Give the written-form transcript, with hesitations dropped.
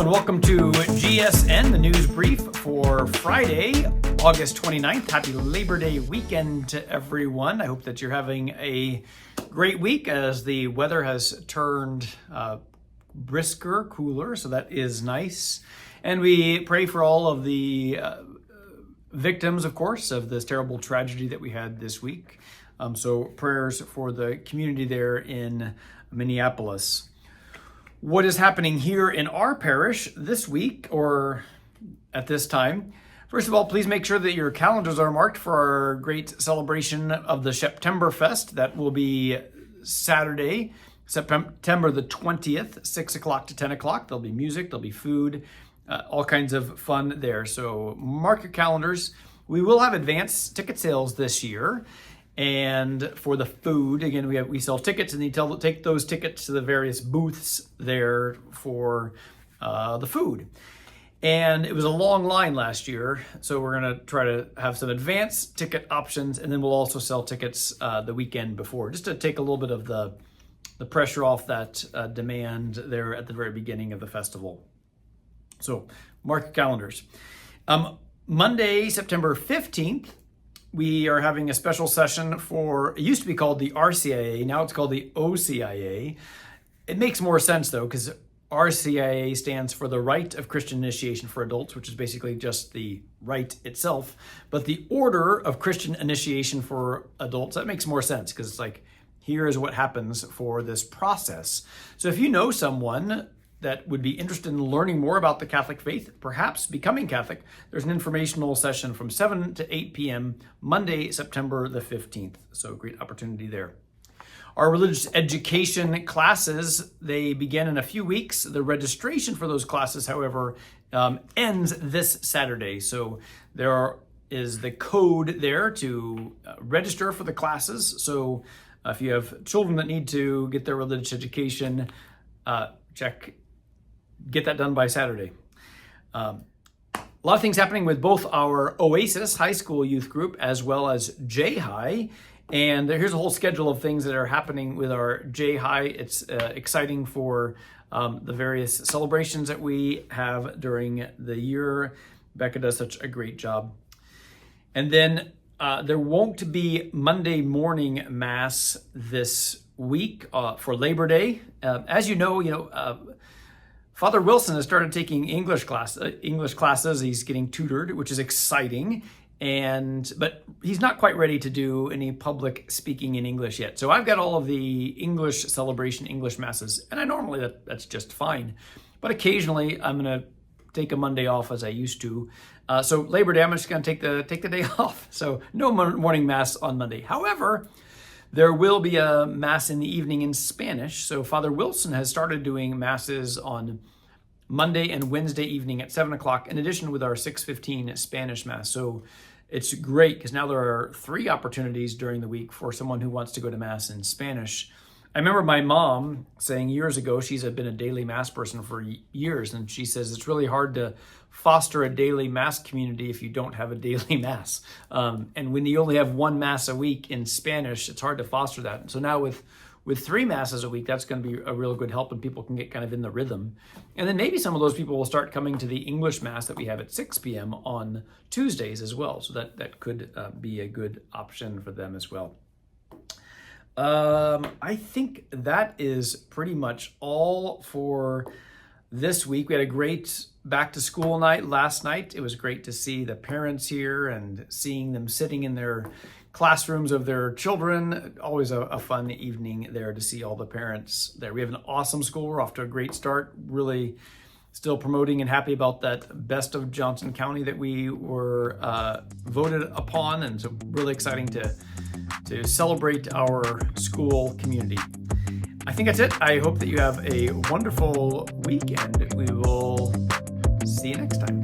and welcome to GSN, the news brief for Friday, August 29th. Happy Labor Day weekend to everyone. I hope that you're having a great week as the weather has turned brisker, cooler, so that is nice. And we pray for all of the victims, of course, of this terrible tragedy that we had this week. So prayers for the community there in Minneapolis. What is happening here in our parish this week or at this time? First of all, please make sure that your calendars are marked for our great celebration of the Septemberfest. That will be Saturday, September the 20th, 6 o'clock to 10 o'clock. There'll be music, there'll be food, all kinds of fun there. So mark your calendars. We will have advance ticket sales this year. And for the food, again, we sell tickets, and you take those tickets to the various booths there for the food. And it was a long line last year, so we're going to try to have some advance ticket options, and then we'll also sell tickets the weekend before, just to take a little bit of the pressure off that demand there at the very beginning of the festival. So mark your calendars. Monday, September 15th, we are having a special session for, it used to be called the RCIA, now it's called the OCIA. It makes more sense though, because RCIA stands for the Rite of Christian Initiation for Adults, which is basically just the rite itself. But the Order of Christian Initiation for Adults, that makes more sense, because it's like, here is what happens for this process. So if you know someone that would be interested in learning more about the Catholic faith, perhaps becoming Catholic, there's an informational session from 7 to 8 p.m. Monday, September the 15th. So great opportunity there. Our religious education classes, they begin in a few weeks. The registration for those classes, however, ends this Saturday. So there is the code there to register for the classes. So if you have children that need to get their religious education, get that done by Saturday. A lot of things happening with both our Oasis High School Youth Group as well as J-High. And here's a whole schedule of things that are happening with our J-High. It's exciting for the various celebrations that we have during the year. Becca does such a great job. And then there won't be Monday morning Mass this week for Labor Day. As you know, Father Wilson has started taking English classes. He's getting tutored, which is exciting. But he's not quite ready to do any public speaking in English yet. So I've got all of the English celebration, English masses, and I normally that's just fine. But occasionally I'm going to take a Monday off as I used to. So Labor Day, I'm just going to take the day off. So no morning Mass on Monday. However, there will be a Mass in the evening in Spanish. So Father Wilson has started doing Masses on Monday and Wednesday evening at 7 o'clock, in addition with our 6:15 Spanish Mass. So it's great because now there are 3 opportunities during the week for someone who wants to go to Mass in Spanish. I remember my mom saying years ago, she's been a daily Mass person for years, and she says it's really hard to foster a daily Mass community if you don't have a daily Mass. And when you only have 1 Mass a week in Spanish, it's hard to foster that. And so now with 3 Masses a week, that's going to be a real good help, and people can get kind of in the rhythm. And then maybe some of those people will start coming to the English Mass that we have at 6 p.m. on Tuesdays as well. So that could be a good option for them as well. I think that is pretty much all for this week. We had a great back to school night last night. It was great to see the parents here and seeing them sitting in their classrooms of their children. Always a fun evening there to see all the parents there. We have an awesome school. We're off to a great start. Really still promoting and happy about that Best of Johnson County that we were voted upon. And so really exciting to celebrate our school community. I think that's it. I hope that you have a wonderful week, and we will see you next time.